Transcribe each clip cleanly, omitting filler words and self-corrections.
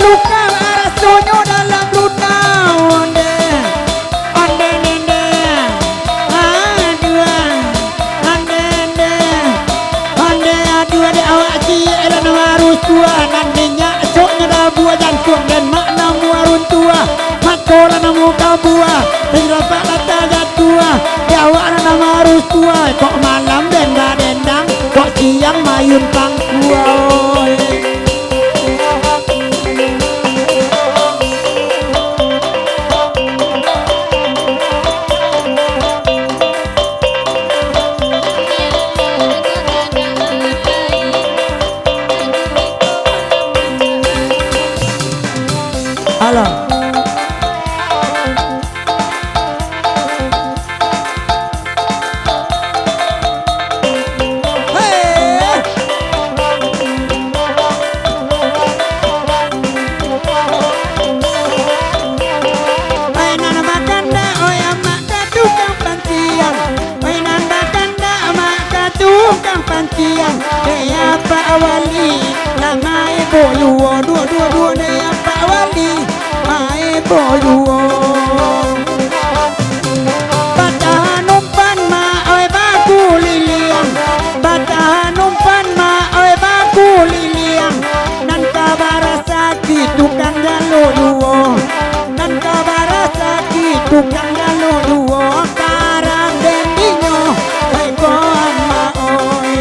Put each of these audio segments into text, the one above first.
luka rasanya dalam luka. Onde onde nende adua onde nende onde adua de awak cie elan harus tua nandinya esoknya dah buah jantung dan makna muarun tua makola namu kabua terdapat lata tua di awak nama harus tua kok malam denda dendang kok siang mayun pangkua. Halo. Pancian dea Pak Wali langai boyuo dua dea Pak Wali mai boyuo batahan umpan ma oi baku liliang batahan umpan ma oi baku liliang nan kabara sakit tukang galo duo nan kabara sakit tukang galo duo karang dendinyo oi koan ma oi.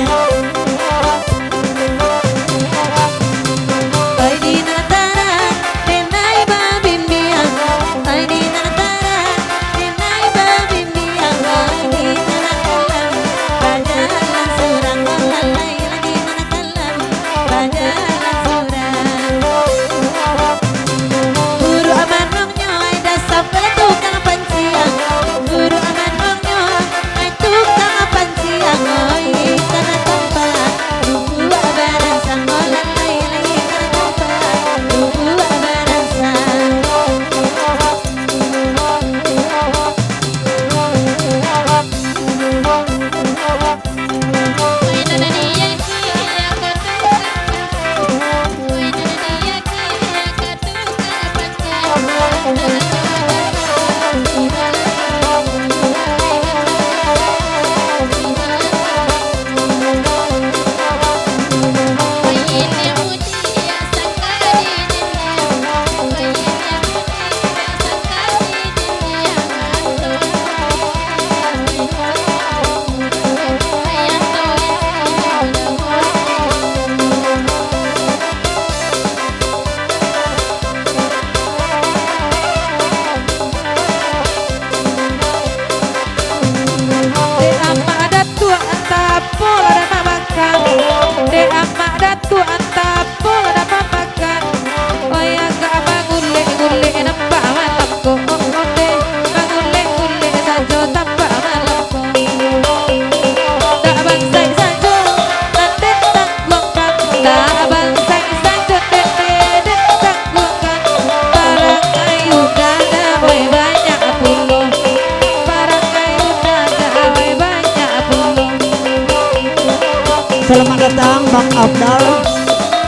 Selamat datang Bang Abdal,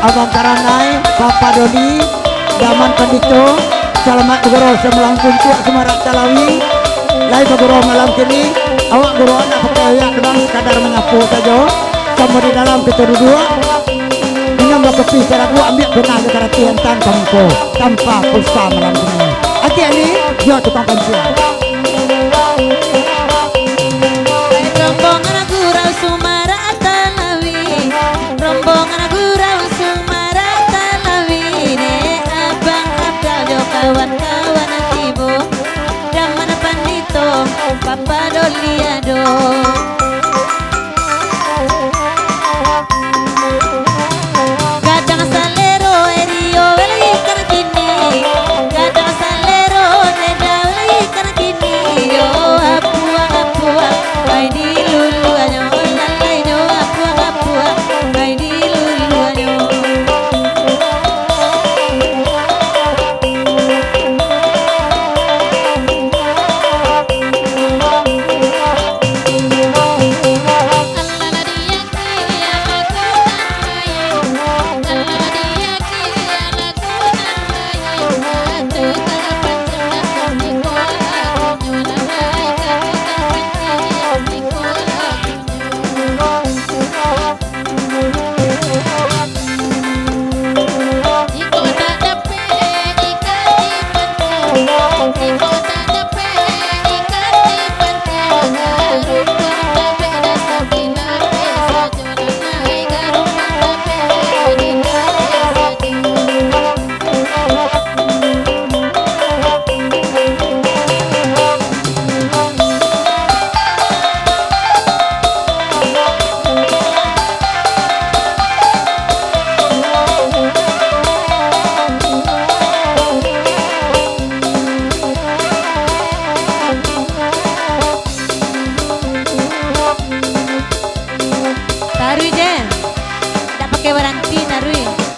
Abang Karanai, Papa Dodi, Daman Pandito. Selamat guru semelang kuncuak semarak talawi. Lai guru malam kini. Awak guru anak pakai yang bang sekadar menyapu saja. Sama di dalam kita dua. Dengan berkepi cara gua ambil benar kekaratian tanpa pulsa malam kini. Aki ini dia tukang pensiun. Rombongan gurau Sumara Talawi, rombongan gurau Sumara Talawi, Abang Abdal jo kawan-kawan tibo, Daman Pandito, Papa Doliado. Kadang salero erio lagi karena kini, kadang salero neda lagi karena kini, yo apuang apuang, ay di lulu. Talawi.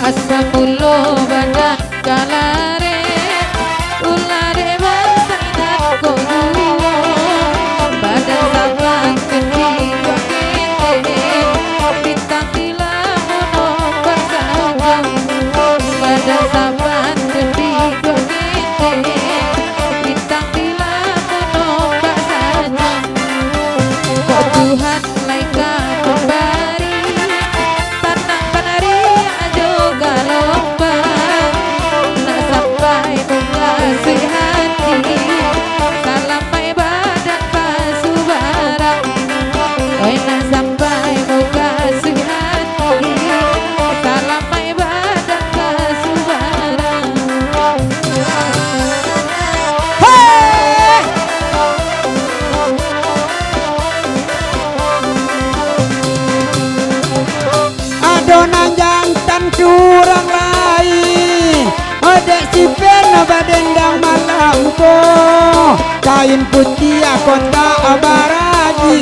Asamulo badak kalare ulare bangsaidak koduo badak sabang kediri kete bintang dilamuno bersajang badak sabang kediri kete bintang dilamuno bersajang kok Tuhan laika kembali tanang penari ajo galomba nak sampai mengasih hati salamai badan pasu barang oi nak sampai mengasih hati salamai badan pasu barang. Adonan jantan curang lain Odek si pena badendang malam ko Kain putih aku tak abaraji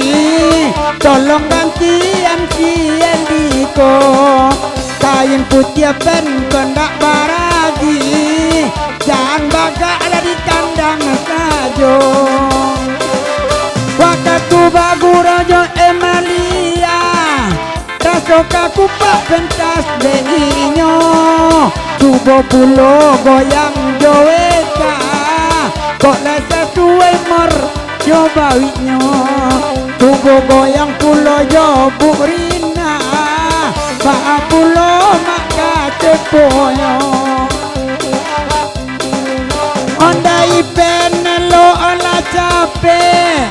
Tolong gantian si Endiko Kain putih pen kondak baraji Jangan bagak ada di kandang sajo Waktu bagu raja Emalia Rasoka kupak pentas denginyo Tubo pulo goyang joeka Kok lah sesuai mer jobawinyo Tubo goyang pulo jobu rina Ba pulo maka cepoyo Ondai penelo ala capek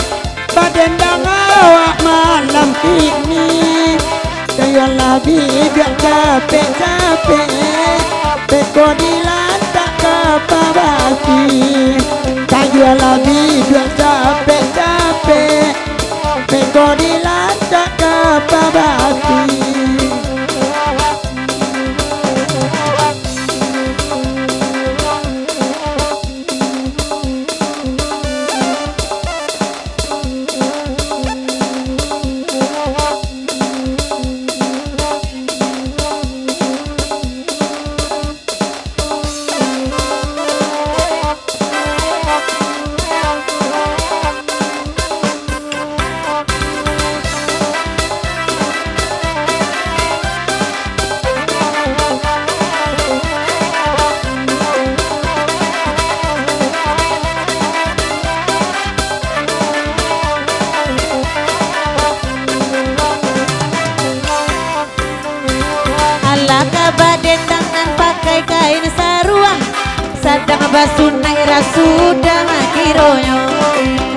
Badendang awak malam ini Kayalah bibir capek-capek Peko dilantak kapabasi Kayalah bibir capek-capek Peko dilacak ke pabati. Ala kabaden dengan pakai kain saruang, sadang basunai rasudah makironyo.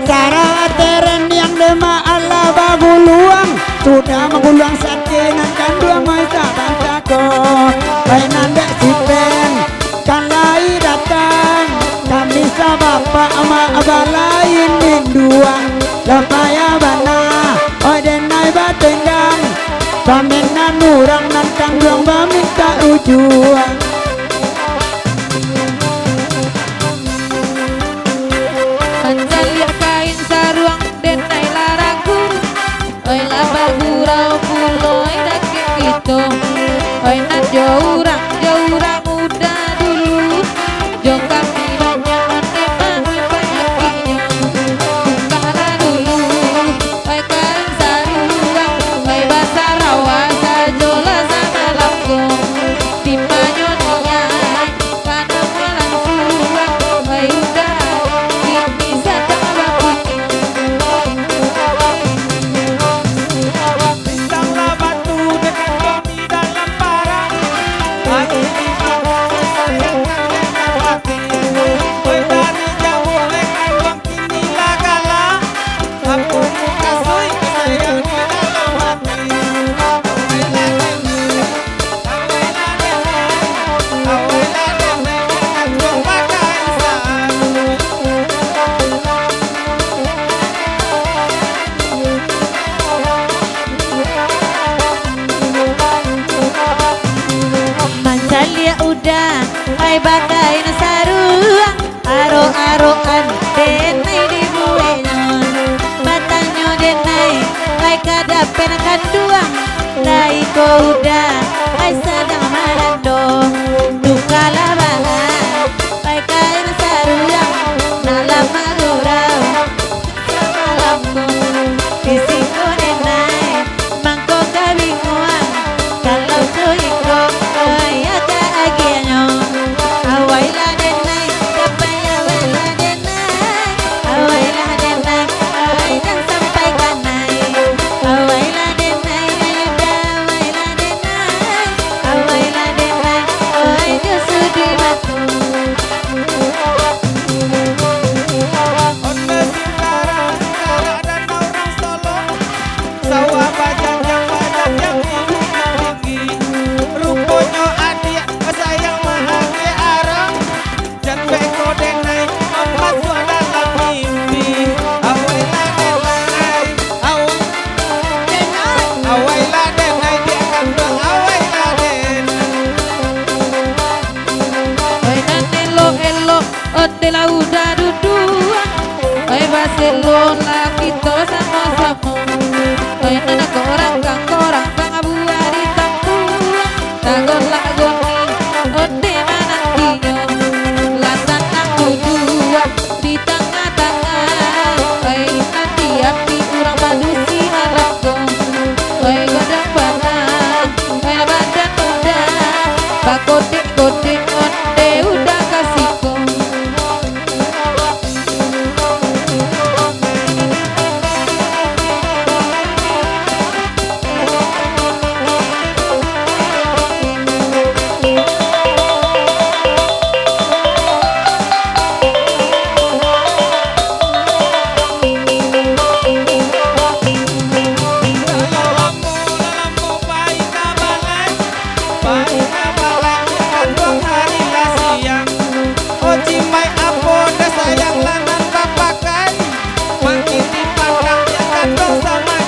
Cara teren yang lemah ala baguluang, sudah mengguluang sakinan kanduang masa bantako. Baik nanda sipen kan lai datang, kami sa bapak ama abah lain minduang. Lepaya bana oi denai batenggang, pamenan urang nan kanduang baminta ujuang. Pancalia kain saruang denai laraku, oi laba gurau puloi dake gitu, oi nan jaurang udah dulu, jong kami banyak onde mami banyakinya, bukalah dulu, oi kain saruang, oi basah rawa sajola sama langsung, timanyo niai, karena malang suang, oi udah bisa tak bakunya. Bintanglah batu dekat kami dalam parang, hati di belakang sayangkan dengan hati. Oi dari jauh lekan buang kini lagala, aku muka sui sayang di dalam hati. Awailah denai, awailah denai, dekat buang pakai sarung. Mancalia udah ai bagai saruang, aro-aroan denai di buenyon. Batanyo denai ai kadapen kanduang, dai ko udah ai sadang malando. Dukala bahan ai kain saruang, nalam magurau sama lampu. Kisiko denai mangko kabinguang, kalau suiko ya keagianyo. Awailah denai kapaya awailah denai, awailah denai awai dan sampai kanai. Awailah denai ayuda awailah denai, awailah denai awai jusudi batu. Onde Singkara, Singkara dan orang Solo, sawah bajang yang tinggi. Rupanya adik sayang mahage arang, jan beko denai omat gua dalam mimpi. Awailah denai, awailah denai dia kandung awailah denai. Oi nan elo onde la udah duduan, oi baselo la kita sama-sama, oi nan korang kang abu ari tampuan, tagon lagoni onde manantinya, lasan nang duduan di tengah-tengah, oi nanti api urang manusi harapko, oi godang banan, oi badan udah, bakotik-kotik onde udah kasihku. Lampu baik kabalan, baik kabalan kandung hari lah siang. Oji mai apo dah sayang lanan bapakan, makin dipandang dia kandung sama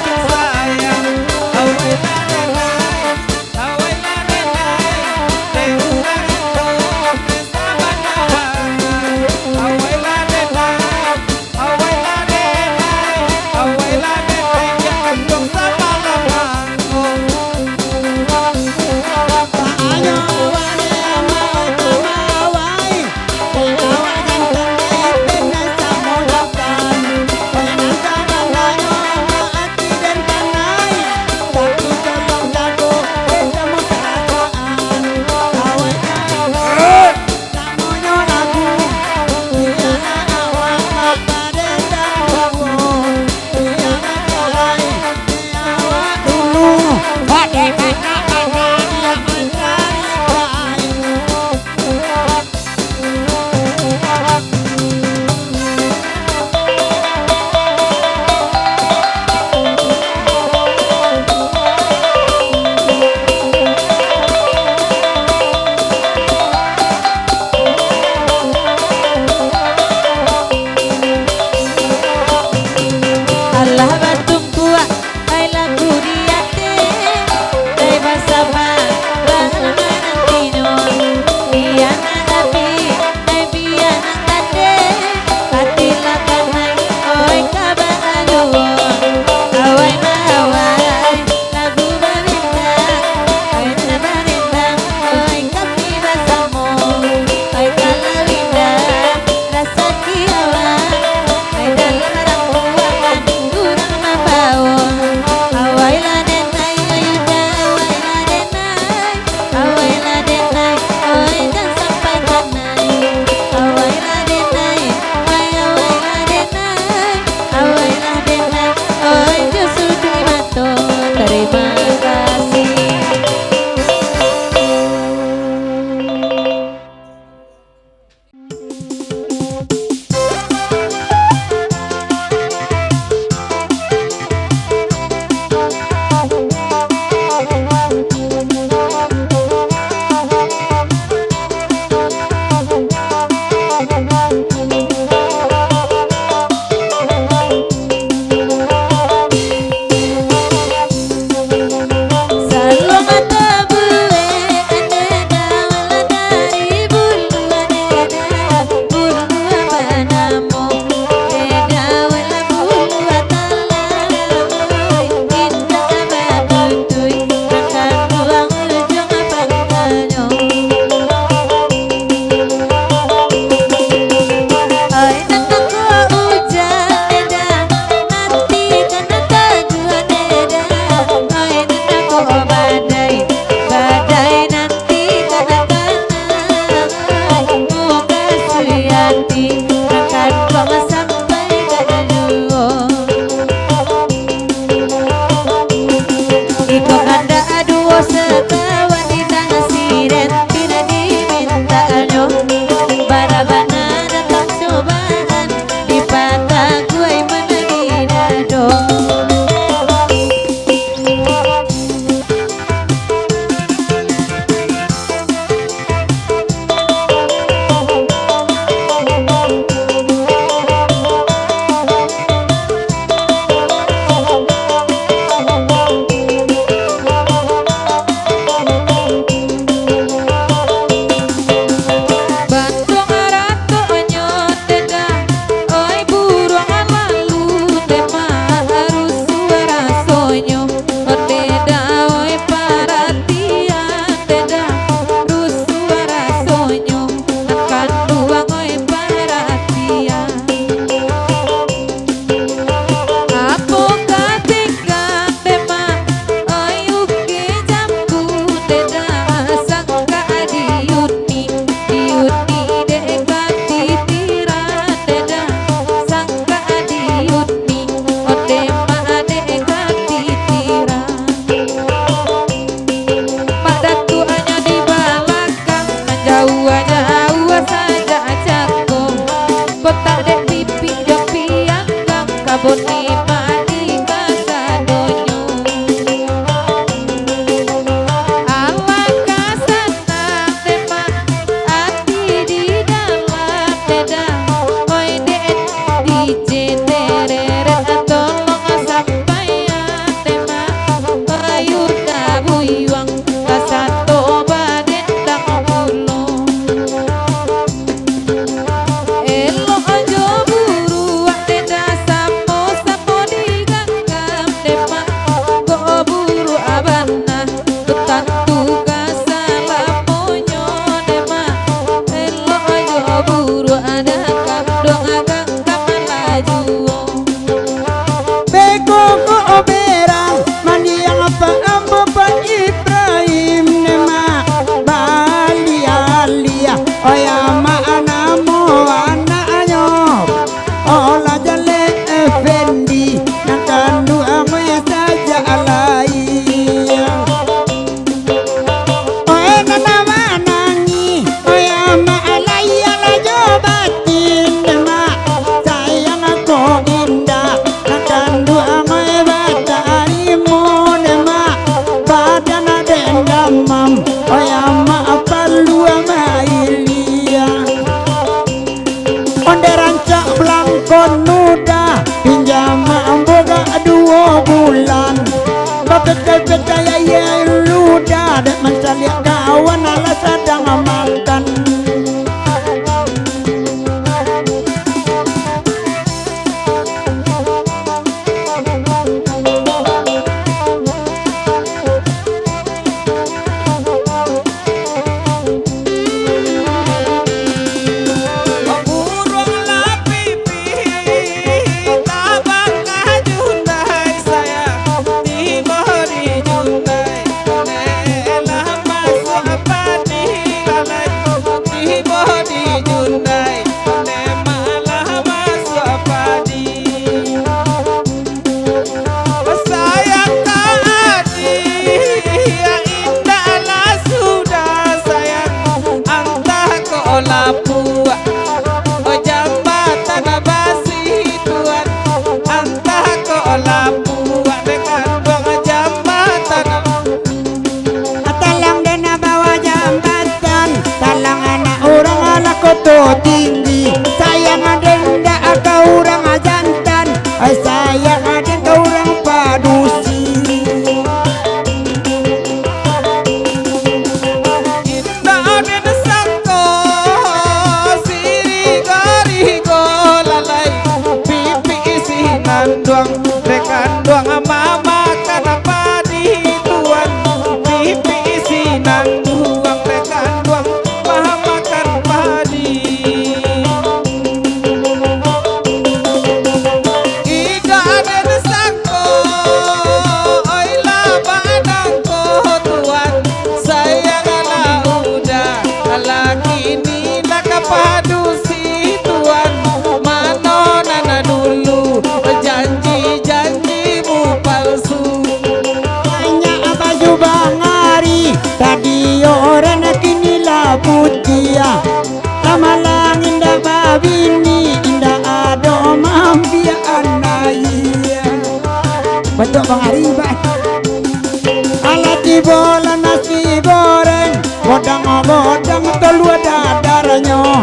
bola nasi goreng, godang-godang telur dadarnya.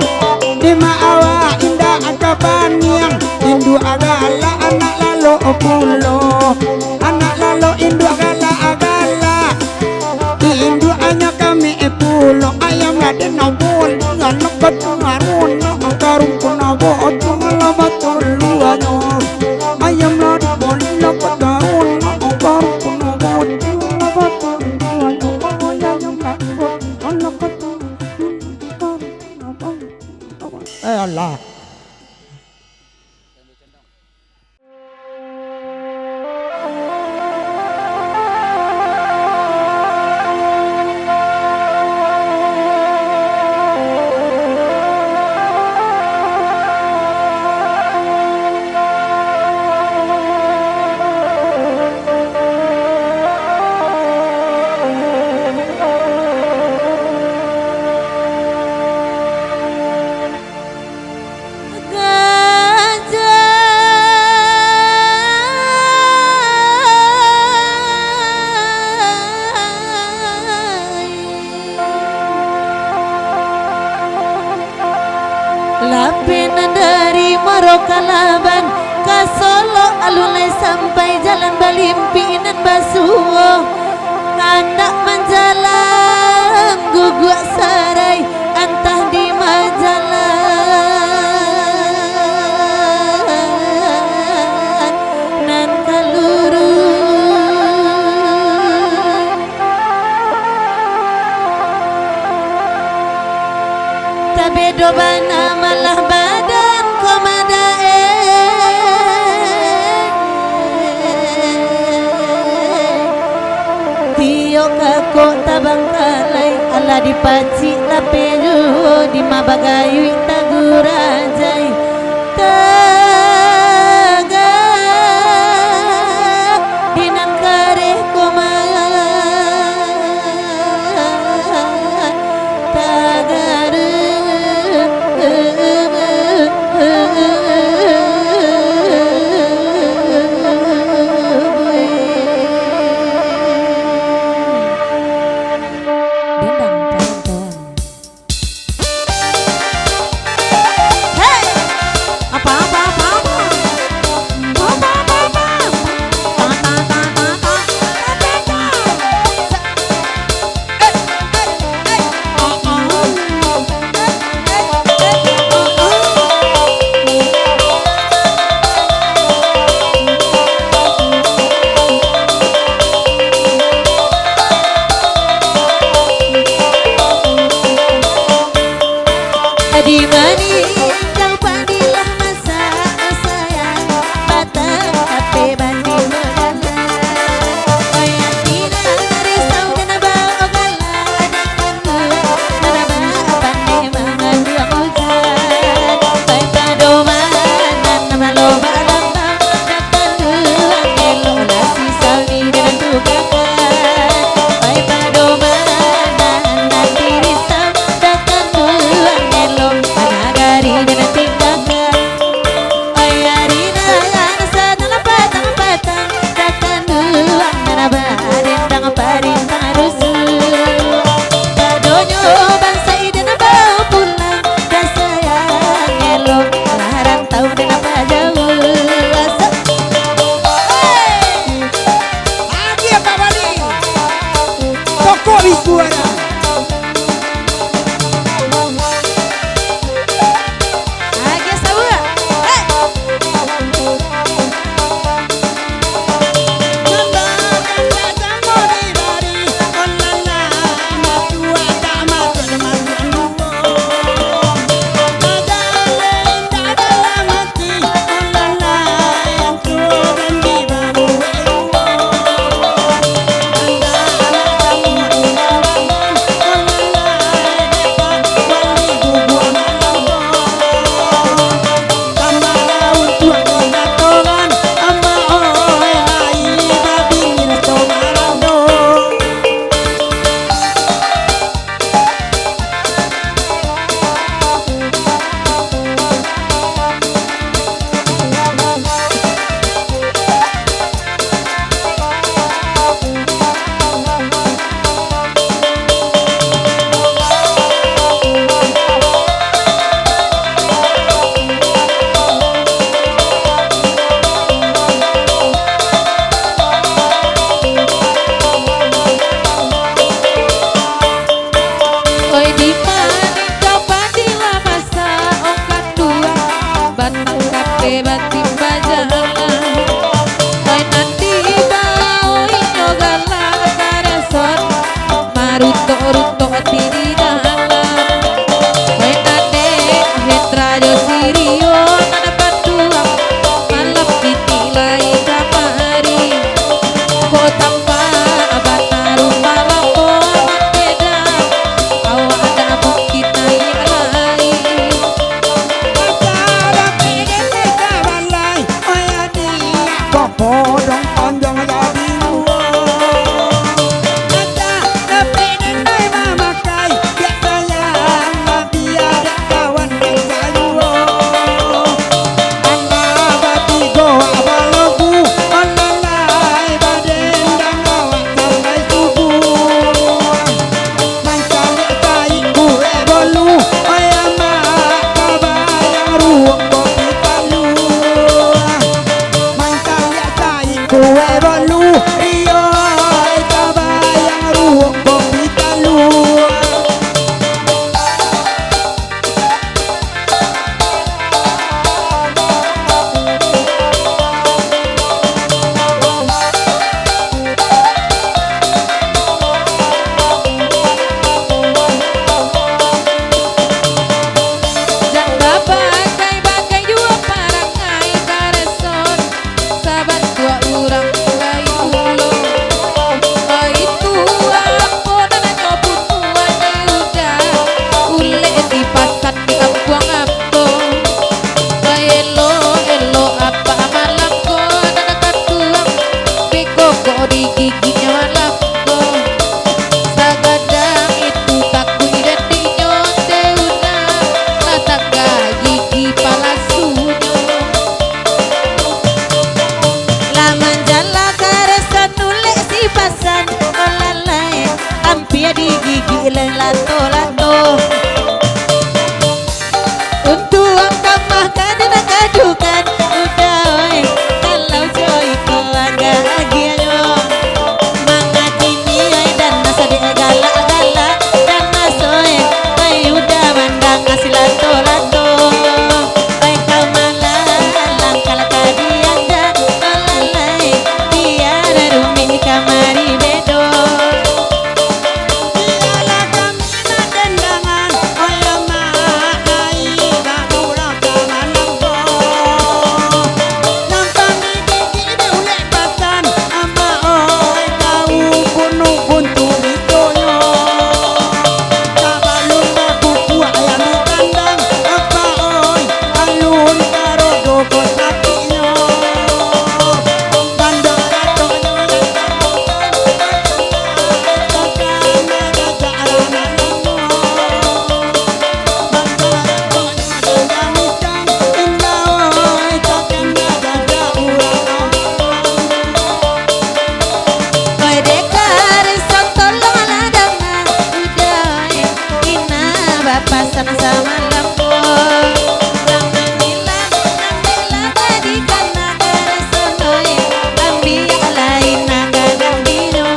Di maawa indah akabaniang, indu agala anak lalo pulo, anak lalo indu agala, indu hanya kami pulo. Ayam lade nabol, anak ketungarun, karung pun nabot, ngalabat tuluannya. Ayam lade bol, anak ketungarun, karung pun nabot, ngalabat tuluannya. Ayam lade bol, anak ketungarun, Allah. Lapin dari Morokalaban ke Solo alulai sampai jalan Balimpinan Basuwo kandak menjalan guguk sarai antah di majalan nan kaluru tabedo bana malah badan komadae tio kako tabangkalai ala dipaci lapeju di mabagayu tagurajai taga dinan kareh komaya tagaru di mani kau padilah masa sayang batang hati banding mengalah ayat tidak risau dan abang ogala adikku menabah pandai mengambil hujan baik padomanan nama loba lambang datang tuang elo nasi sawi dengan tukakan baik padomanan nanti risau datang tuang elo nagari dengan tingkahkan ayarina nasa dalam patang-patang datang tuang menabah dendang parintang rusuh padonyo bangsa iden bau pulang dan sayang elo larang tahu dan apa jauh asa Lagi apa Bali? Toko Wiswara. agak sawa Hey! giginya malapko sagadang itu takui dan dinyoteuna lataga gigi palasunya Laman jala karesa nulis si pasan olalai ampia di gigi lato-lato untuk angka makan dan kadukan udah oi kalau coy keluarga agianyo mangatini oi dan nasa de gala-gala dan nasoy oi udah mandang ngasih lato-lato oi kamalang kala kadian dan olalai tiada rumi kamari bedo Dialah kami madendangan Oyama ai gagura kamanangko Nampang di gigi diulek batan Ama oi kau bunuh buntu bitonyo Kabalun baku kuah ayam di kandang Apa oi alun karo doko sakinyo Bandara tonyo yang oi dekar sotolong ladangan udah oi ina bapak sana sama lampu Ramanilan tadi kana karesonoi ambi lain naga gambino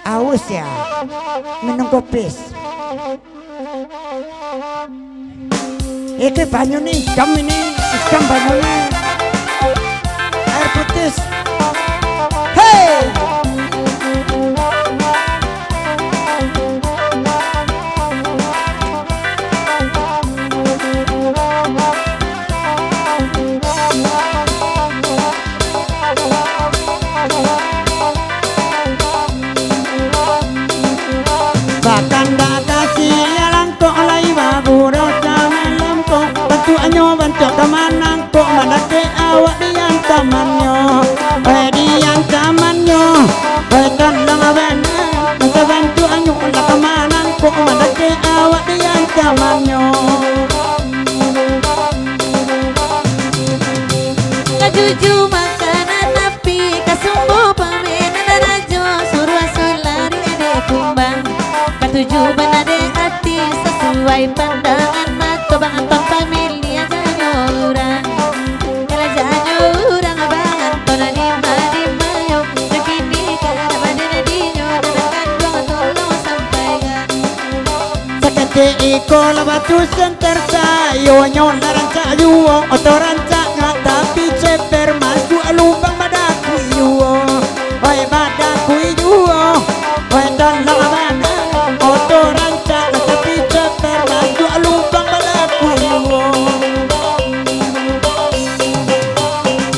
Aus ya, minum kopis. Itu banyu nih, ikan banyu nih. Air putih. Hey! Bahkan batasi langkok lai baburo sama langkok batu anyo bantu kemanang kok mana ke awak dian tamanyo dian tamanyo bahkan langawan masa bantu anyo lah kemanang kok mana ke awak dian tamanyo Kajuju makanan api kasumbu pamenan rajo suruh solari ade kumbang katuju banade hati sesuai pandangan mata bang antong familia janyo urang kala janyo urang abang antona di mayo nakini kana madena dinyo nanakan dong tolong sampaikan sakate iko labatu center sayo nyon laranca yuo otoranca tapi ceper masuk lubang badaku yuo oi badaku yuo oi dan lawan otoranca tapi ceper masuk lubang badaku yuo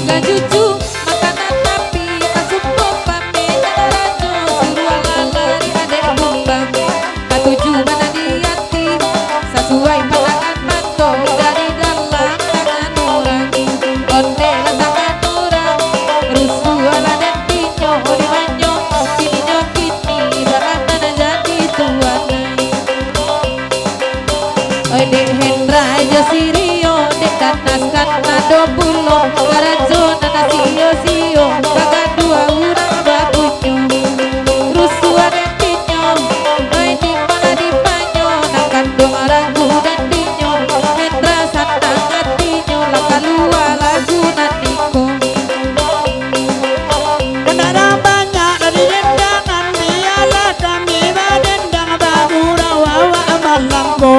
Gajuju makanan api kasumbu pamenan rajo suruh lalari ade kumbang katuju mana di hati sesuai pandangan mata dari dalam tangan orang danas karena dobulo karazona na sio kagak dua urang bagunyo rusuhan entinya oi di mana di panyo nang kandung aragu dan dinyo hendra santang hatinya lakalua lagu naniko Kendaraan banyak dari dendangan biarlah kami badendang bagura wawa amalangko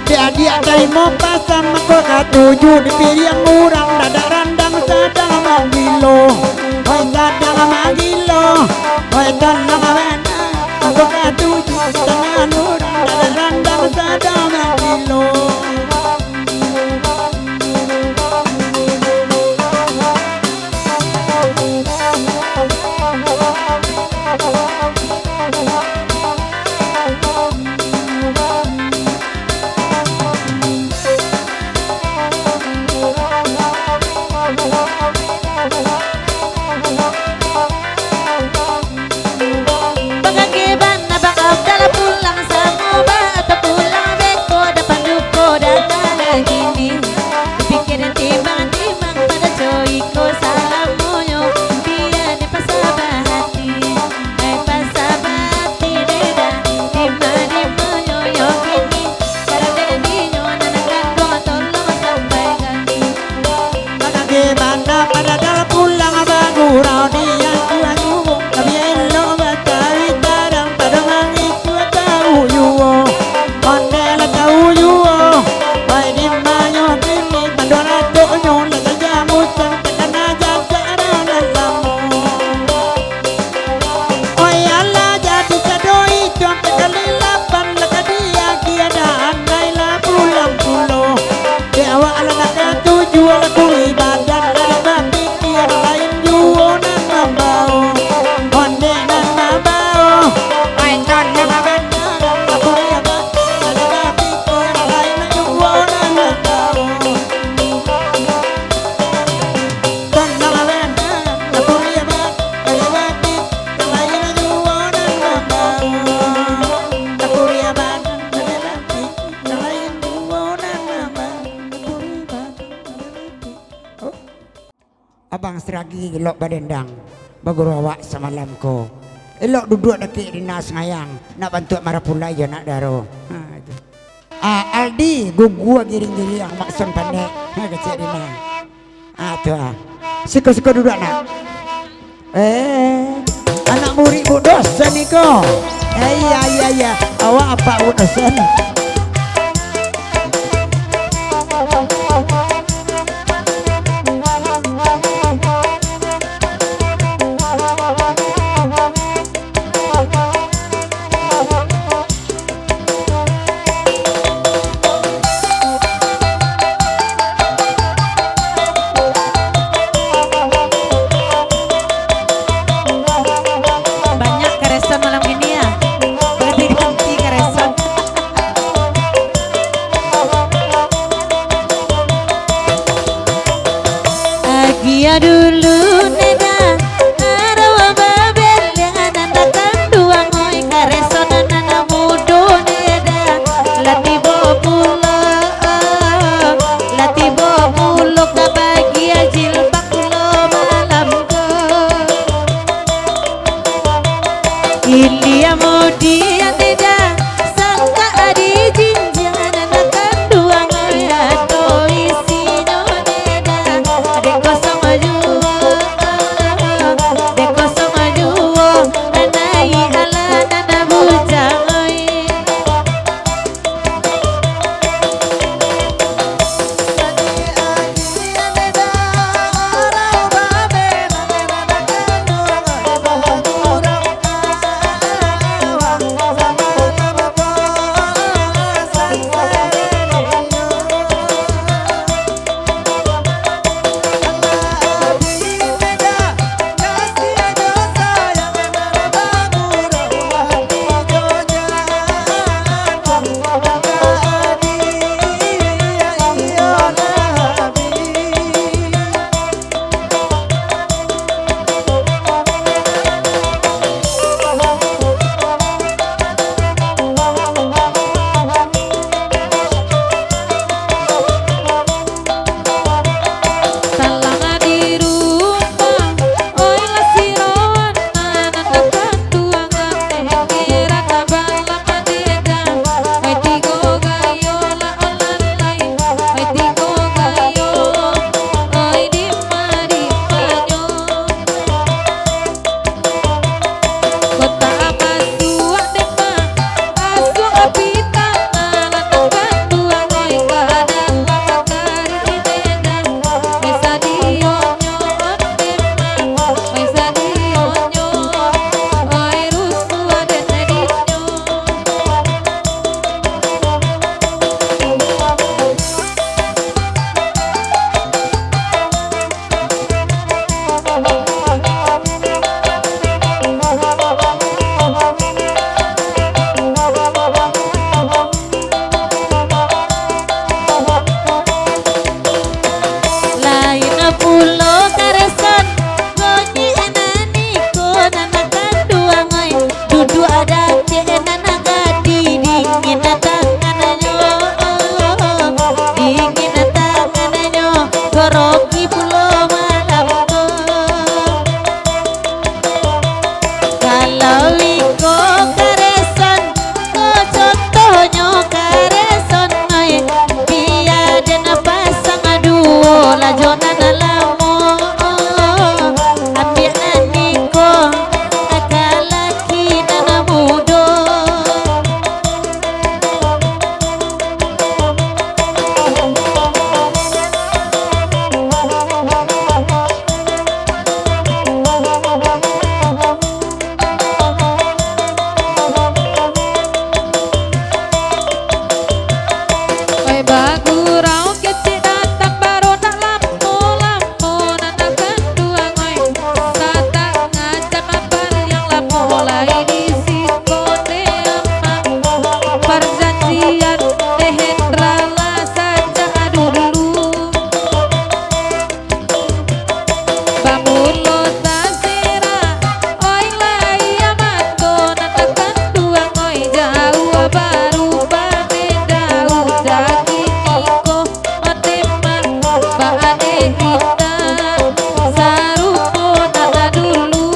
dia dari Mopasan mahkota 7 dipilih yang murang dada randang sadang manggilo oi sadang manggilo oi dalang wena mahkota 7 setengah murang dada randang sadang manggilo Pagkagiban na bang abdala pulang sa moba at pulang beko dapan duko datang gini pikirin timbang-timbang pada joy ko salam moyo dia ni pasabahati ay pasabahati deda timba-timba yo gini karena dinyo na nagandong at tolong sampai kami Bagaimana pada dalam pulang bagurau dia tua yuwo kabielo batari tarang pada mangi tua tahu yuwo ondela tahu yuwo wai di mayo kini pandora tonyo laga jamu sang tekana jaga rana lamu oi Allah jadi sadoi dompet kali 8 laga dia kiada andai lah pulang pulo dewa ala naga 7 ala kui badan ala babi tiada lain juo nan mabao onde nan mabao oi ton nan mabao aku ya ba ala babi tiada lain juo nan mabao ton nan mabao aku ya ba ala babi tiada lain juo nan mabao aku ya ba ala babi tiada lain juo nan mabao Abang seragi elok badendang bagurawa semalam ko elok duduk dekik di nas ngayang nak bantu marah pula ya nak daro itu. Aldi gugua giring-giring yang makson pandai kecil dina tu siko-siko duduk nak anak murid bu dosen ni ko iya awak apa bu dosen banyak karesan malam ini ya berhenti karesan Agia dulu neda arawa babel yang nanda kandua ngoi karesan nanda mudo neda latibo pulo kabagia jilbak lo malam ko Ilia modia tidak sangka adi jinjana nakan dua ngaya to isi noneda adek kosong jua gorogi pulau malamku kalau iko kareson ko contohnya kareson ay biar dan pasang aduh lajona nalamo ambil niko akalaki nana mudo Oi bagurau kecil datang baru nak lampu nanakan dua ngoi sata ngajak apal yang lampu mulai di sikone ama perjanjian dehendra lah saja dulu bamulo tasira oi lai amato nanakan dua ngoi jauh baru beda jaki niko oteman baane kita sarupo nana dulu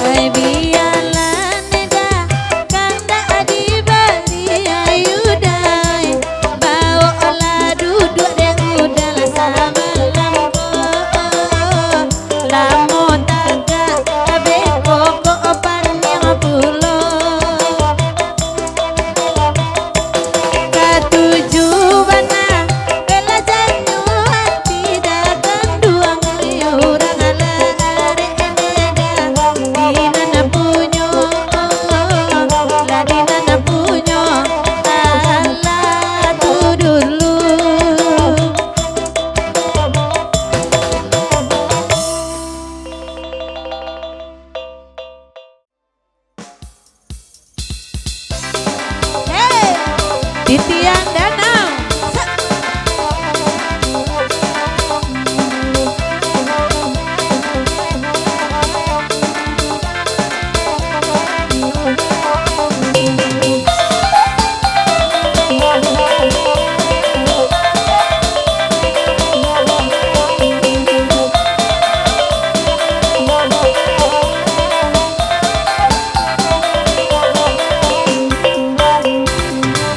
ay bialan neda kanda adibali ayudai bawa olah duduk deh udah lah sama lampu lamo taga abe koko panjang pulo katujuana bela janyu hati dakan dua ngayurang ala are eneda dinana punyo la dinana punyo ala tu dulu hey titian danau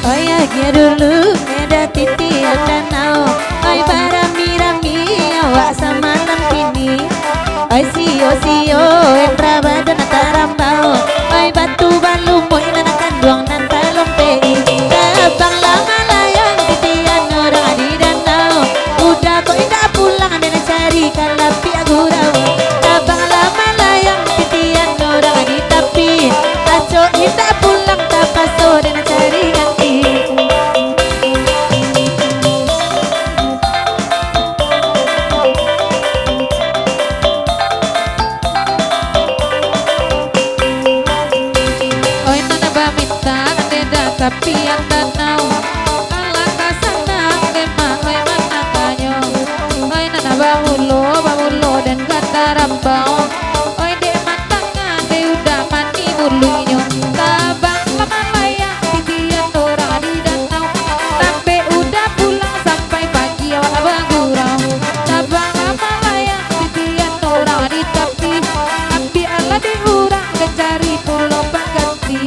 oh ya dia dulu ada titian danau oi barami-rami awak sama nampini oi sio endra badan tarambau oi batu balumu inanakan duang nan talompe tabang lama layang titian orang di danau udah kok indah pulang dan cari kalapi agurau tabang lama layang titian orang di tapi taco indah pulang tapaso dan cari ganti oi nana baminta neda tapi yang danau ala kasana dema oi mana kanyo oi nana bamulo dan kata rambau oi de matanga de udah mani mulunya tabang lama layang titian orang di danau sampai udah pulang sampai pagi awak bagurau tabang lama layang titian orang di tapi ambil ala di urang kencari pulau pengganti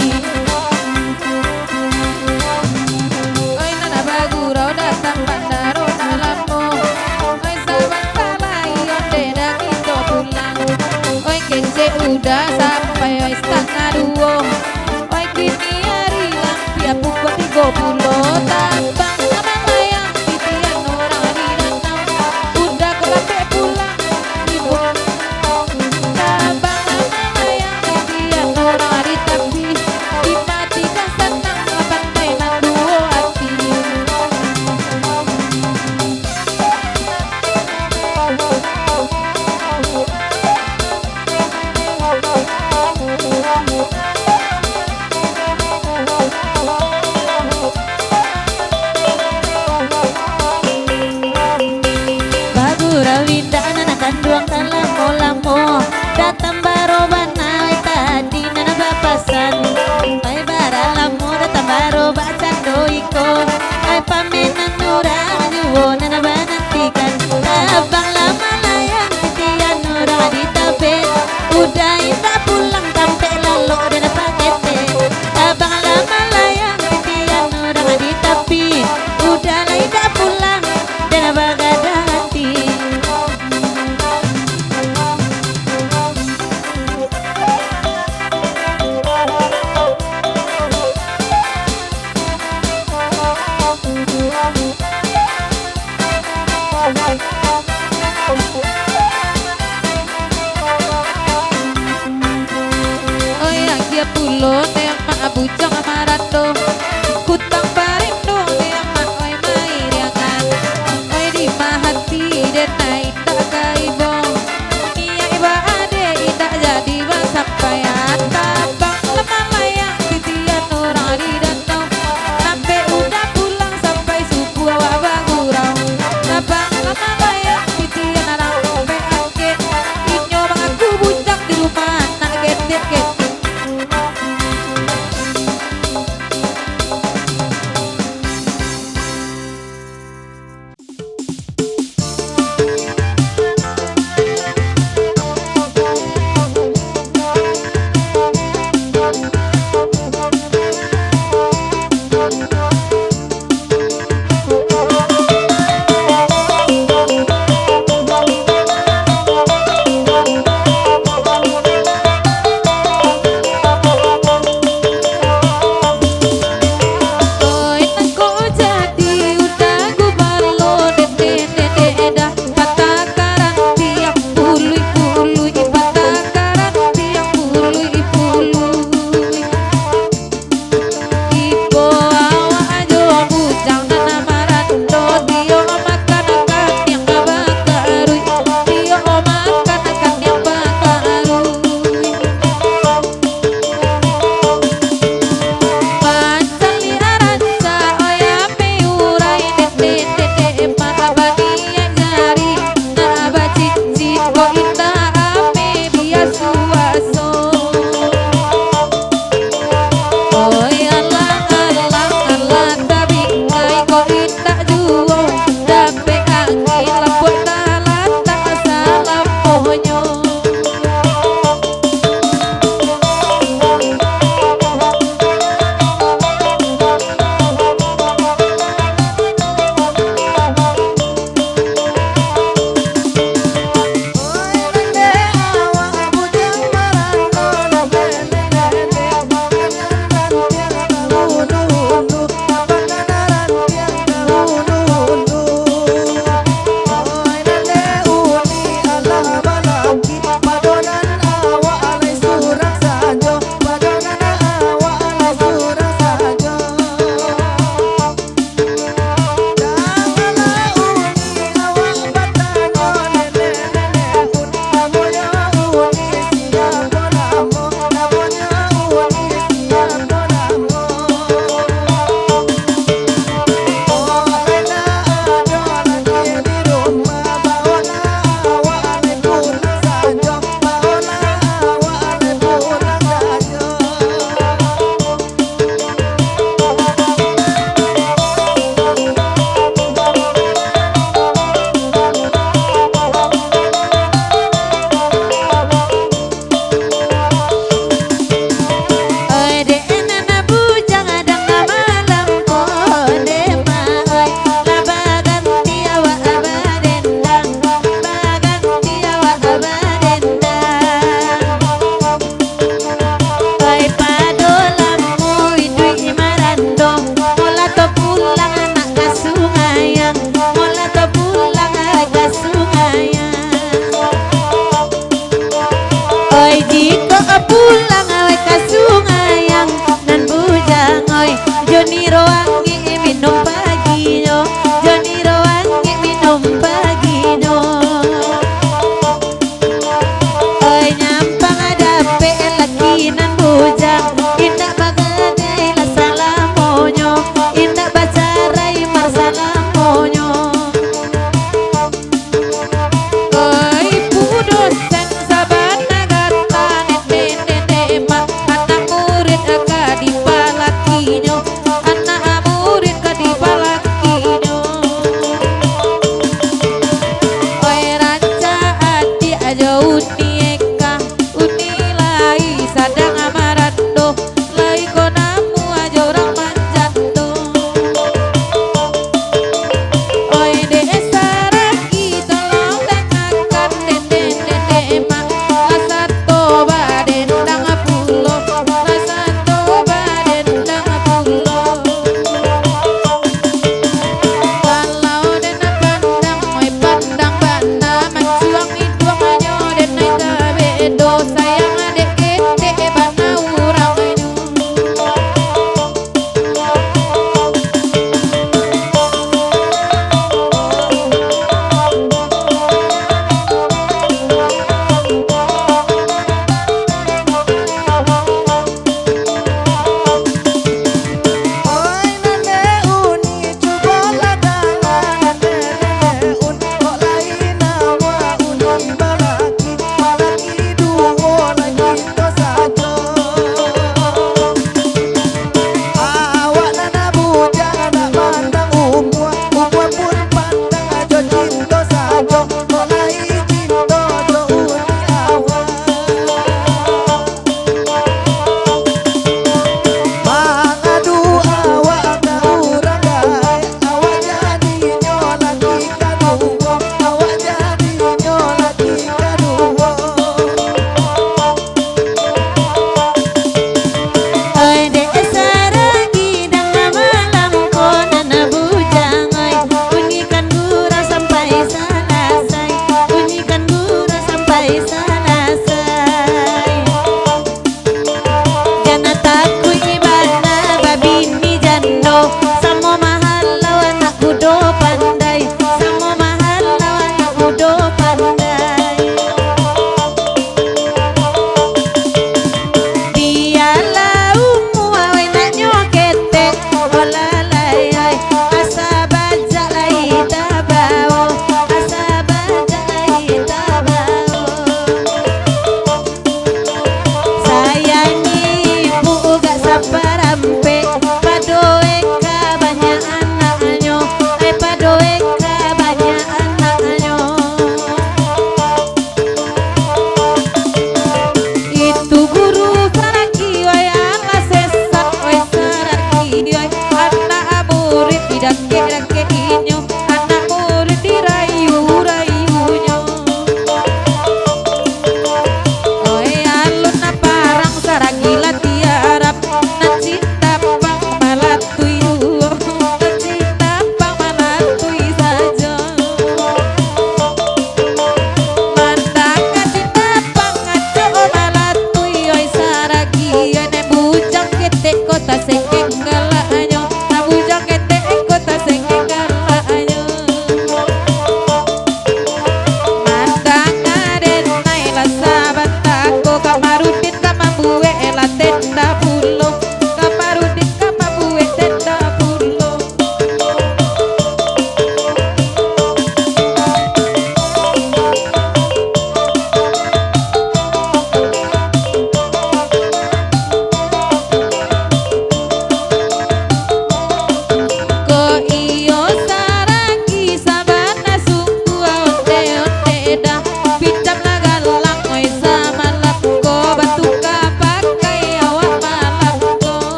pulo ne mak bujang marando kutang parindo ne mak oi mai riangan oi di mahati den nai tak kaibo iya iba ade tidak jadi basampayan tabang lemah layang titian orang di danau sampai udah pulang sampai subuh awak bagurau tabang lemah layang titian anak sampai angin inyo bang aku bujang di rumah nak getir-getir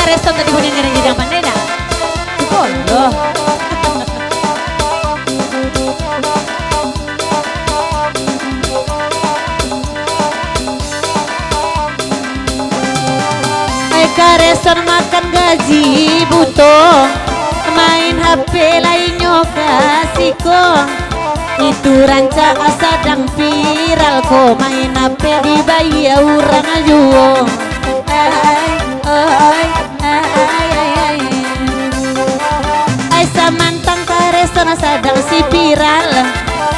kareson tadi punya jadi pandai dah. Loh. Kareson makan gaji butuh main HP lainnya kasihko itu ranca sedang viral ko main HP dibayar orang ajuo ay samantang kareson sedang si viral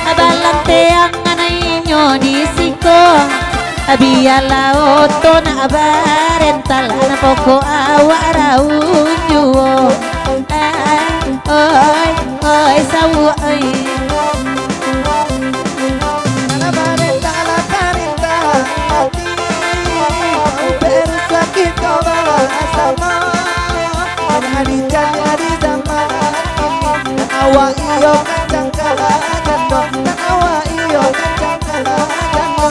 abalang teang anainyo di siko Abiyala oto na abarental na poko awa raunyo oy sawo oy Ana barenta la carita ati pero sakit ko bala asama Ana di zaman awa iyo kancang kala jando awa iyo kancang kala jando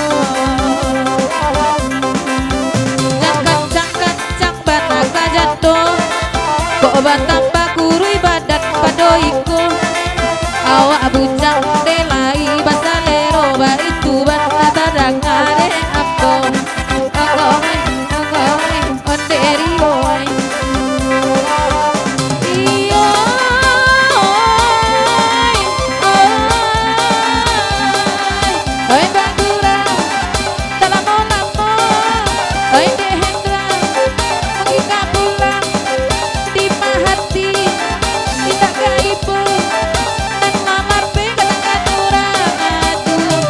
Kancang banak jatuh kok batamba kurui badat padoiku awak bujang delai basalero ba itu bana barang are apa onderi oi iyo oi bagura dalam lamo oi dehendra mengika pulang di mahati tidak gaibu dan lamar pegang orang aduh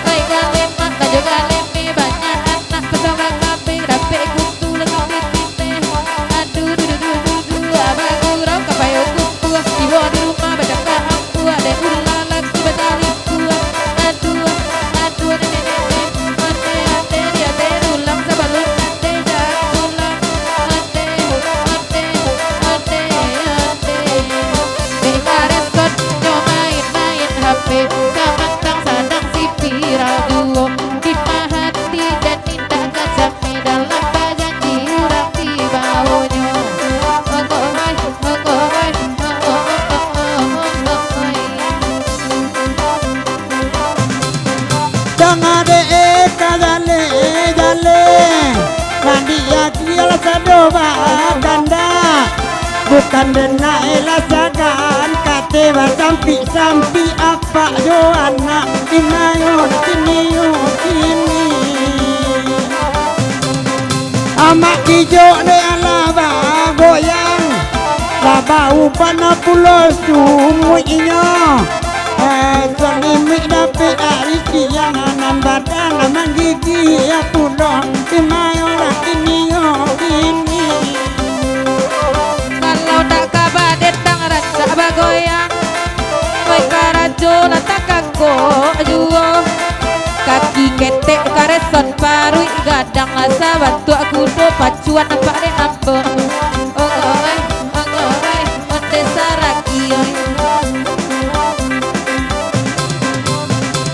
oi galema kajo galeme banyak anak pesona kape rape kutu lagi tite aduh abagurau kapayo kupu ibu di rumah baca aku ada ulah lagi batali kuat aduh ate dia terulang sabalun ate jatulang ate bekares kot main HP samantang sadang si viral duo di hati dan tidak kacang dalam badan diurang di bawahnya Jangan de kagale jale Nandi akial sadoba ganda Bukan dena elasagan Kateba sampi apa yo anak Tinayo tiniyo kini Amak kijo de alaba goyang Laba upana pulau sumui inyo Suami mik dapet ariki yang anam badan Amang gigi ya pulau Timayo lah ini ini kalau tak kabadet tang raca bagoyang oi karajo latakako juo kaki ketek kareson parui gadang asa batu aku do pacuan nampak de ambo oi onde saraki oi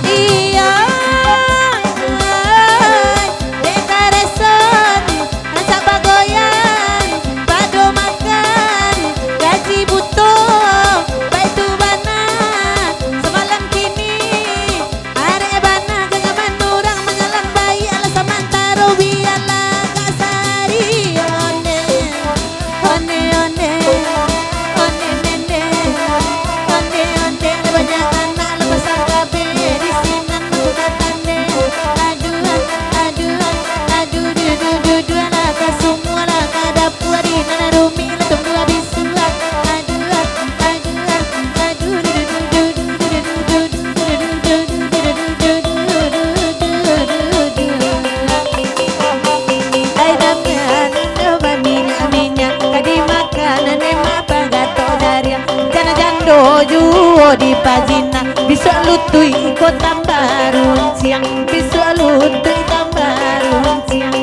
iya dekareson rasa bagoyan pado makan gaji butuh baitu bana semalam kini are bana gagaman orang mengalang bayi ala samantaro biala kasari one nene banyak anak lepas angkabe di sinan mengkatane aduh lah semua lah kadapua di nana rumi letum dua bisuan ay damian coba minyak kadi makanan emang pagato daria jana jando juo di pazina bisa lutui ikut tambarun siang bisa lutui tambarun siang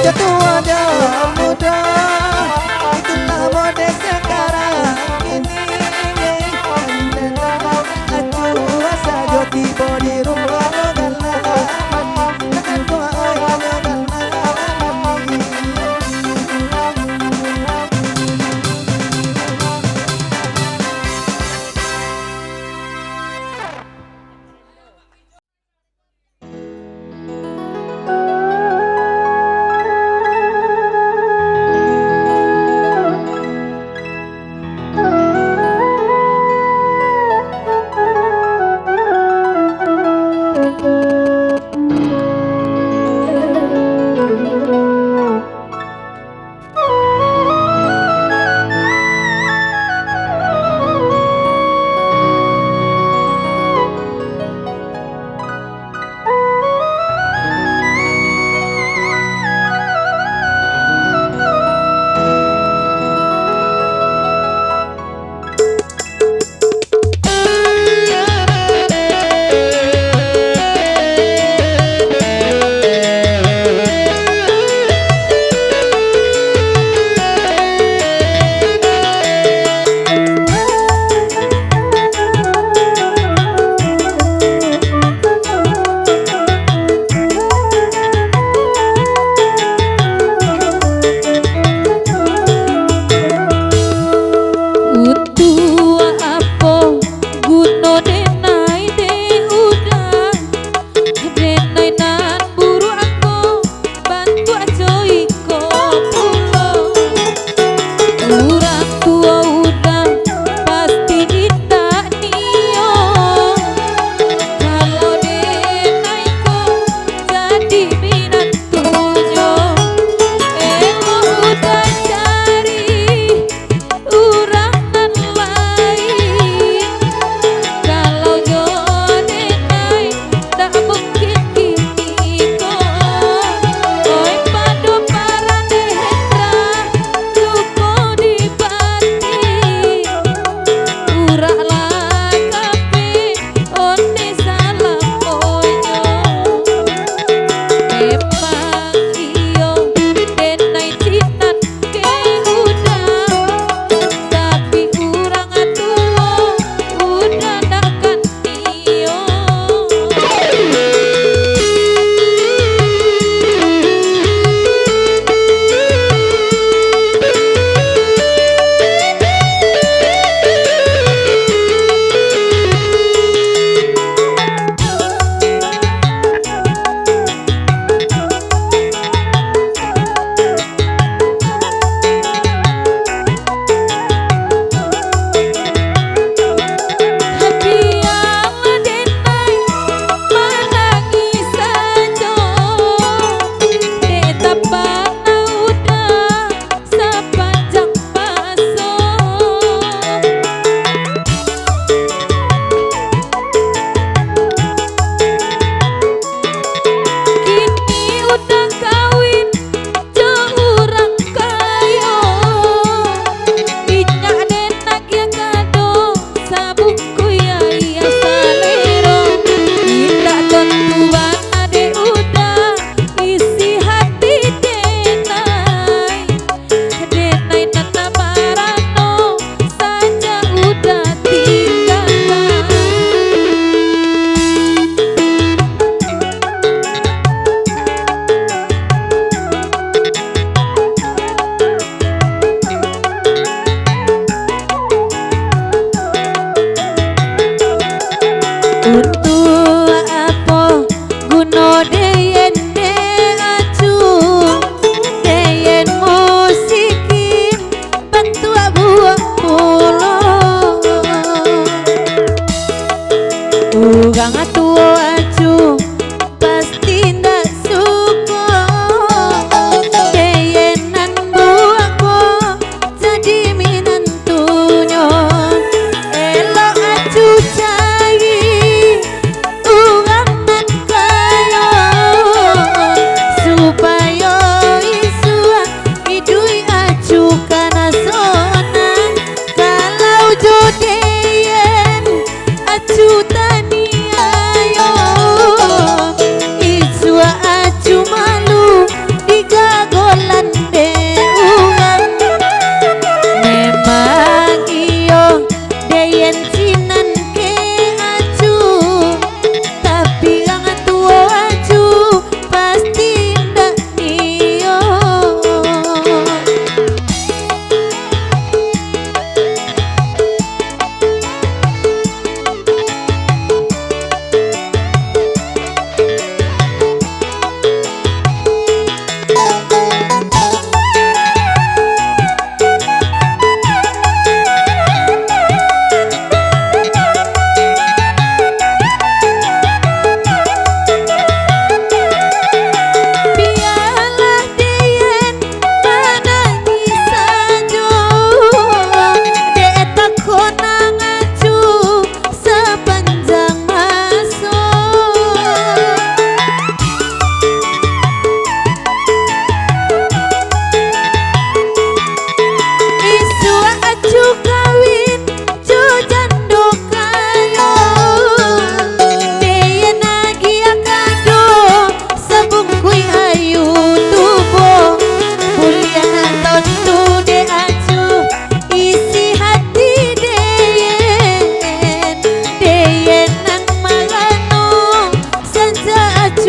aja tua dia muda, itulah mode sekarang ini. Aku rasa joti bodi rumah galah, takkan tua galah.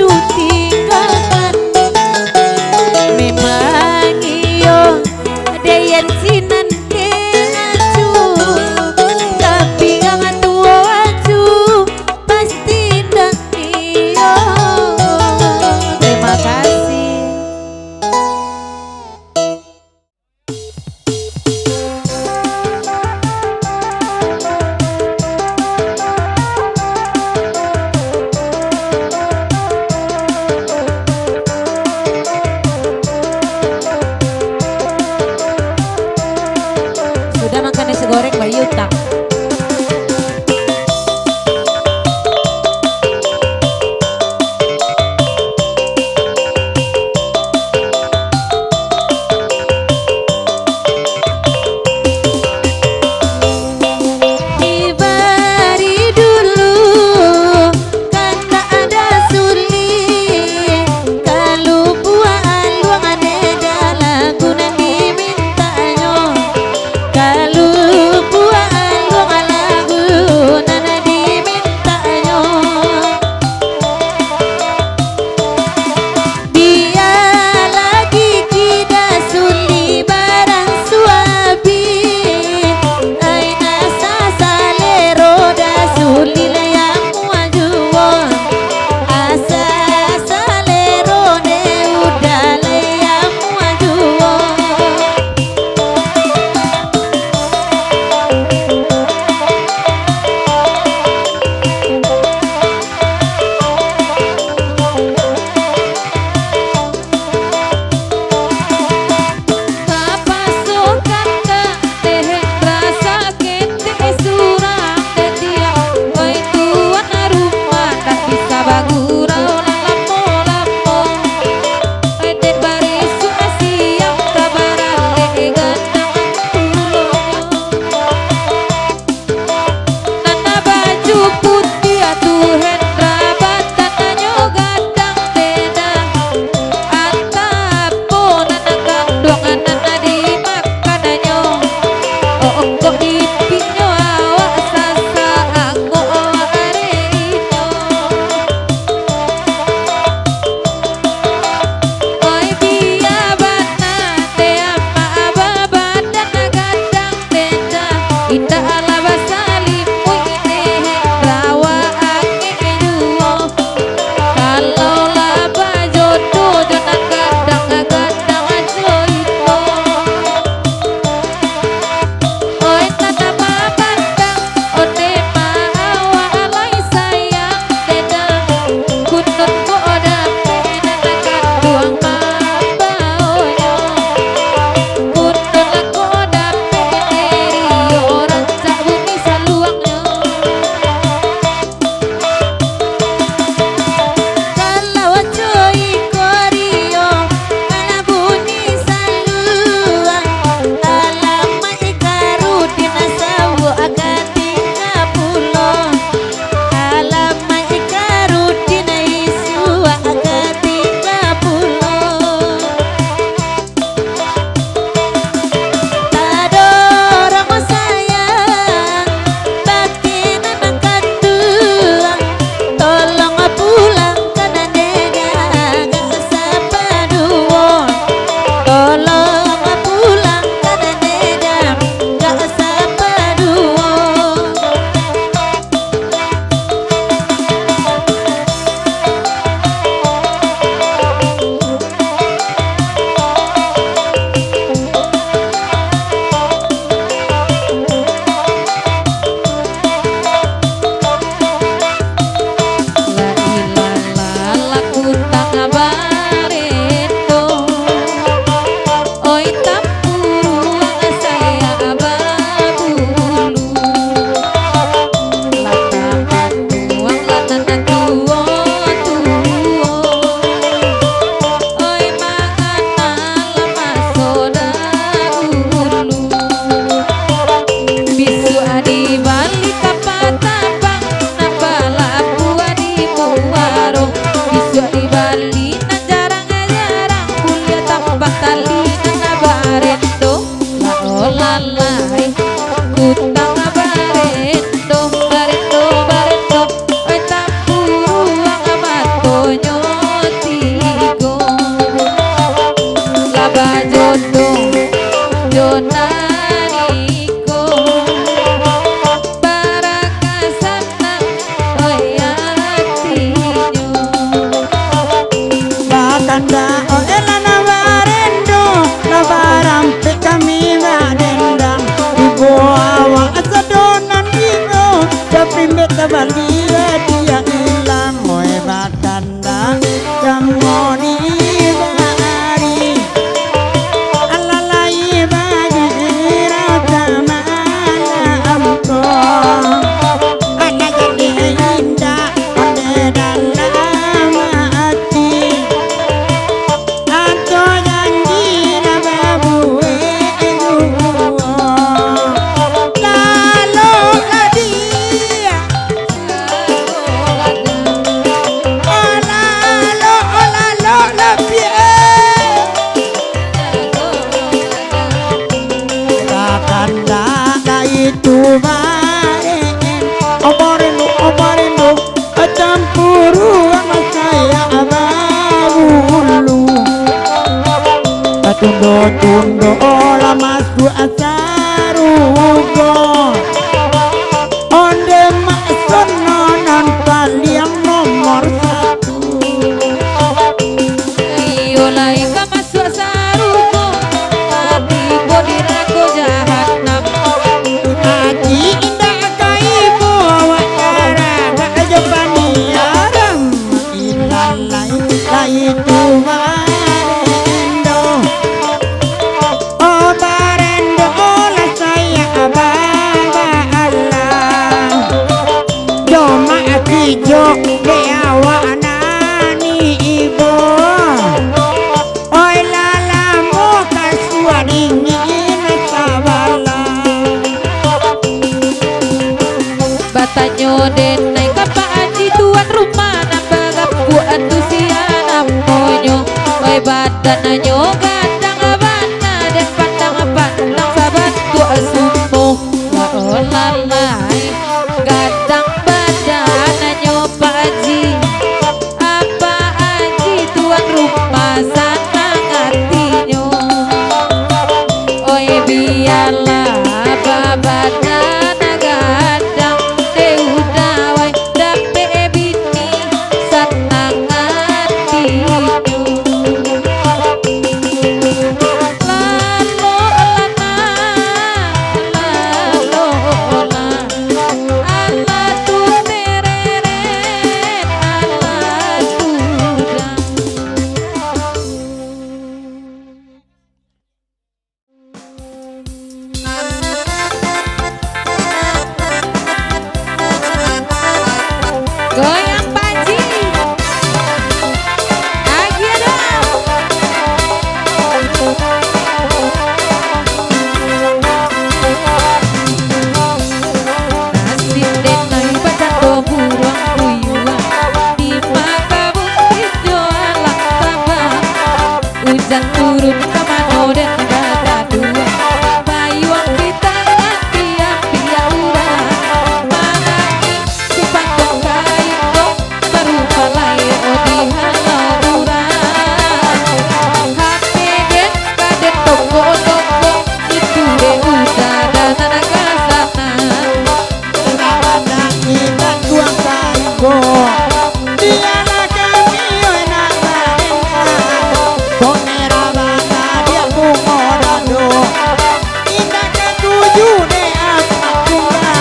baru tinggalkan. Memang iyo dayan sinan kengacu, tapi ang tua aju pasti dak iyo. Terima kasih. Sudah makan nasi goreng Bayu tak? Dibari dulu kan tak ada sulit, kalau buah luang ada lagu nan dimintanya. Kalau buah luang lagu nan dimintanya, dia lagi kita suli barang suabi, aina sasale roda suli layang muajuan, asa salerone udah layang muajuan. Kapasukan ka tehen rasa kente surang detia, oi tuan rumah tak bisa bagurau lamo-lamo, dek barisu siang kabarale gandang tulonyo. Nana baju putih atuhen rabat tananyo gandang beda, atapo nana gandongan nana dimakananyo. Oh kok dipinyo awak sasa aku areinyo. Oi biya bana te ama ababa dan gandang beda, indah ala basalimu ini rawa ake juo. Kalau laba jodoh jonan gandang joito. Oi tata mabandang one mahawa alai sayang deda, kunut ko dape nana ganduang mabaonyo, kunut ko dape eri orang cak bumi saluangnya. Kalau cuy korio ala buni saluang, alama ikaru dinasawu agati kapulo, alama ikaru dinaisu agati kapulo. Tadorong sayang bakti nanang kanduang, tolong pulang kana nega gak sapaduon, tolong pulang kana nega gak sapaduon. La ilaha laku tanga barendo, oi tapuru saya babulu, lata patuang lata tuo tuo, oi mangana lama soda ulu, bisu adi balik kapatapang nabala buah di muarong, bisu adi bali na jarang-jarang kuliah tanpa tali na barendo. La lalai utang barendo barendo barendo, oi tapuru ang matonyo. tundo lamas ku asarugo onde maksud nonon paling nomor satu Iyo lai ka masuk sarugo hati bodi rago jahanam Aki indah kaibu wakara aja paniaram ilalai lai tumarendo oh barendo la saya ababa Allah doma aki jok beawa nani ibu oi lalamu kasua dingin sabala batanyo den naik ka paaji tuan rumah nambagap ku antusiana monyo oi badananyo gadang abana den pandang sabat ku asumpo lalai gadang badananyo paaji apa aji tuan rumah sanang hatinya oi biarlah babadan gadang deudawai dape bini sanang hatinya lalo lana ala tu tereren ala tudang goyang panci lagi dong nasib denai bacanto buruang kuyuang di maka bukit jualan tambah hujan turun kamano dan gada dua bayuang kita nanti api urang manangi si panjang kain dong berupa lair di halau urang hati den kaden toko itu deh udah dan anak sana Ada kita tuang kaibo dia nak kami oi nak barenda Pomera bana dia bungo dado indah ketuju de akura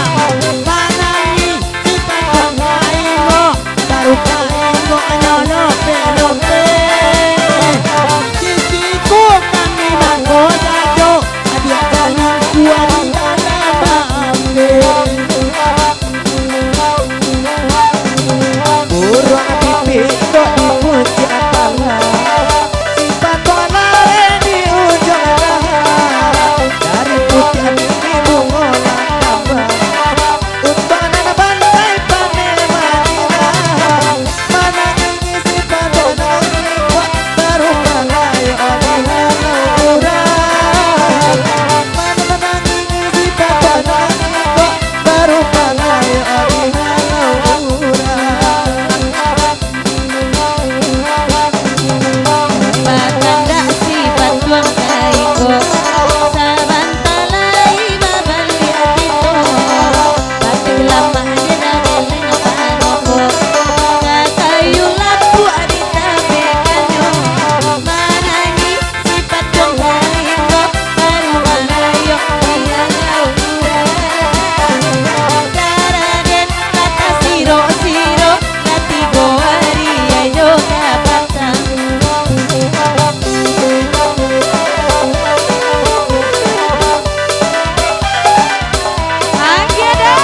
panani si panjang kaibo baru kaibo nyolo pelope Kiki kami manggo dado adia jangan kuat di dalam ambe Burung pipi kok dipuji apala Sifat polare di ujung leher Dari putih pipi bunga tambah Umpanan bantai panel Madinah Mana ini sifat polare kok berubah layu oleh orang Mana ini sifat polare kok berubah layu oleh orang Batanda sifat tuang kaiko Sabantalai babali atito Batik lama jedareleng panoko Kakayu lapu adita bekanyo Manani sifat tuang kaiko Baru malayo iya laura Daraden kata siro-siro Latigo aria yoga patang lagi ada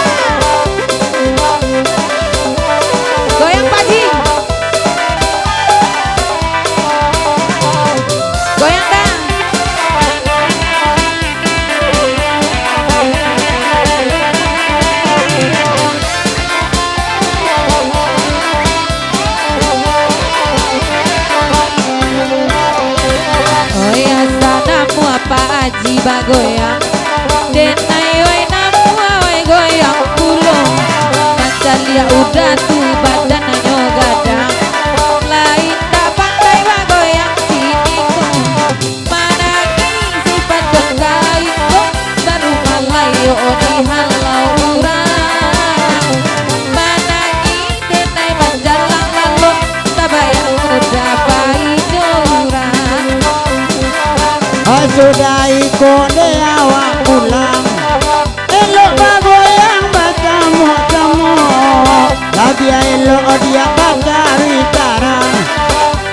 goyang paji goyang dang oh ya sanamu apa aji bagoyang denai wai namu wai goyang pulung kancalia udah tuh badananyo gadang lain tak pandai bagoyang sini ku mana sudah ikut dia awak pulang. Elok bagoyang bertemu-temu, lagi elok dia bakari tarang.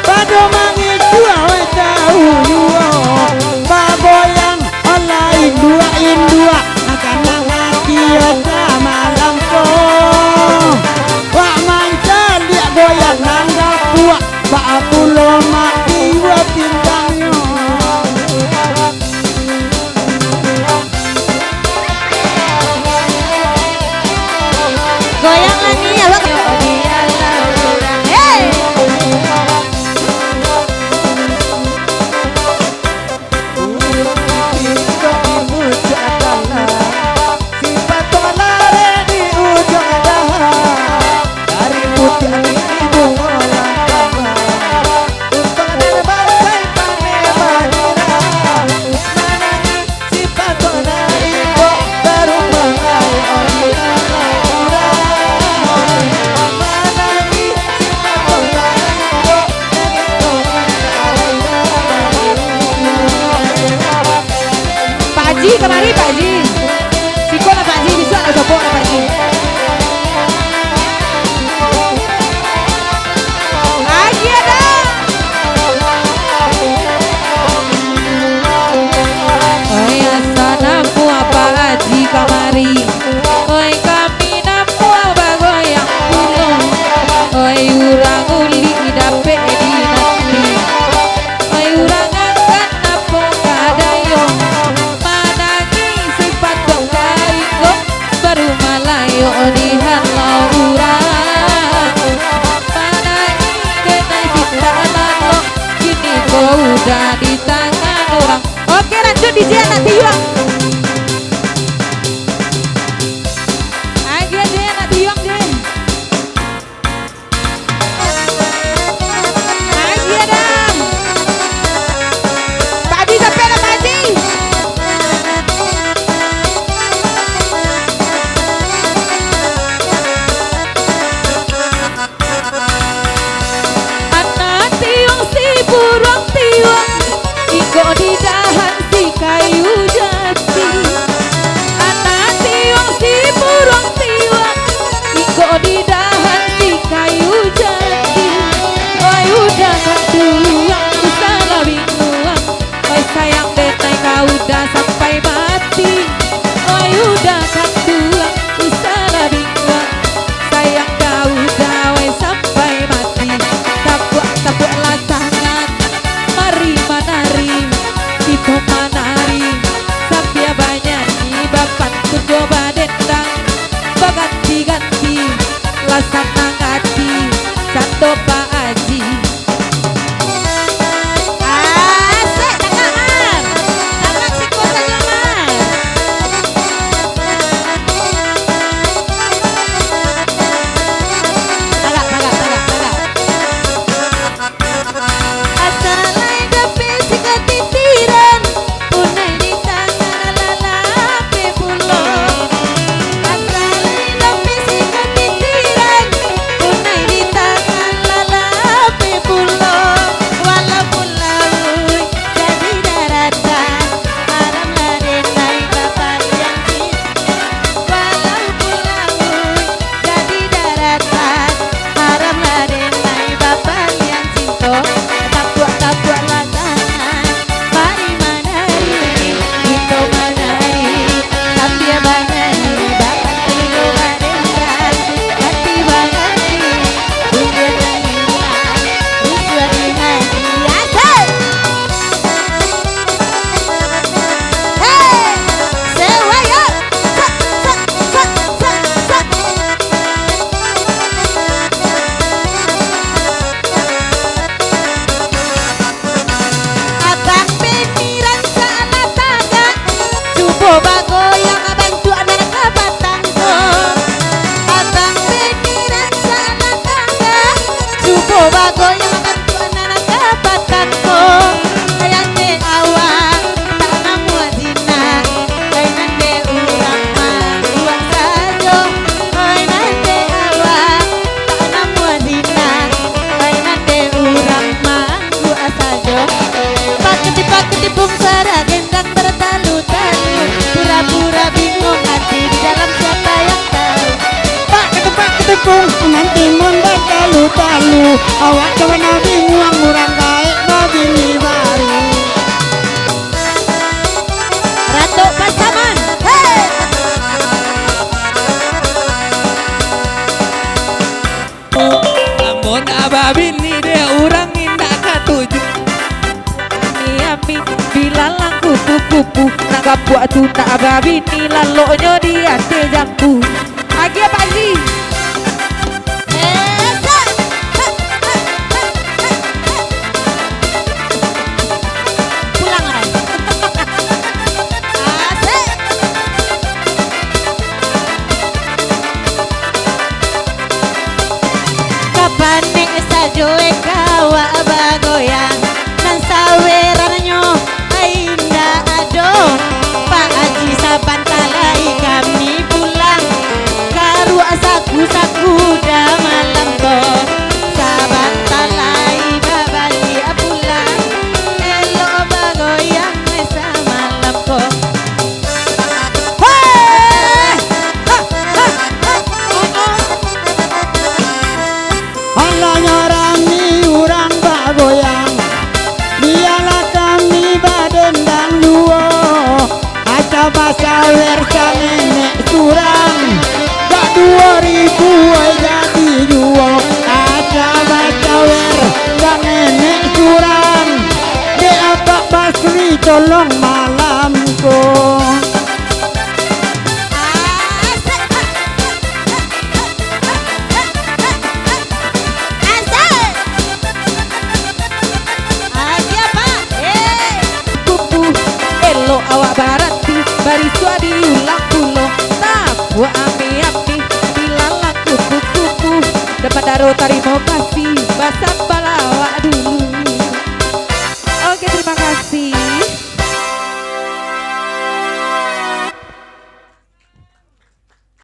Padu mangi dua we tahu yo, bagoyang oleh indua akan mengaki malam ko. Wak manca dia goyang nangga kuat, bak pulo mati wa pindangnya. Goyang lagi ya lo. Hey. Pak Haji kemari Pak Haji. Siko lah Pak Haji, bisa ada sopok lah Pak Haji. Haji ada. Oi asa namu apa Haji kamari. Oi kami namu apa goyang pulo. Oi urang uli dapet di nanti. Oi urang angkat napo kadayong. Managi sifat kaiko baru malayo di halau urang. Managi kena kita lalo kini kau udah di tangan orang. Oke lanjut DJ anak tiwang. Aja deh anak tiwang deh. Aja dah. Pak Haji sampai lah Pak Haji. Anak tiwang si burung tiwang, iko di dahan si kayu jati. awak kena bingung orang kaya begini baru. Ratu Pasaman. Hei. Lamun abah bini deh orang indah katuju. Ami bilalang kupu-kupu naga buat tu tak babi ni laloknya di ate jambu. Agi apa Aziz? Esa. Pulang Rai. Asik. Kapan nek sajoe kawa bagoyang nan saweranyo ainda ado Pak Haji saban talai kami pulang karu asaku saku dah malam to saban talai babali pulang elo bagoyang mesa malam ko. Hei! Ha, ha, ha, oh. Halanya rami orang bagoyang, dialah kami baden dan luo. Aca basa wersa nenek surang, gak 2000 ay jadi juo. Aca baca wersa nenek surang, de apa basri tolong malamku. Asik. Asik. Agi apa? Kupu elo awak barati bari suadi ulang pulo tapu ami bilalang kupu-kupu dapat daro terima kasih basap balawak dulu. Oke terima kasih.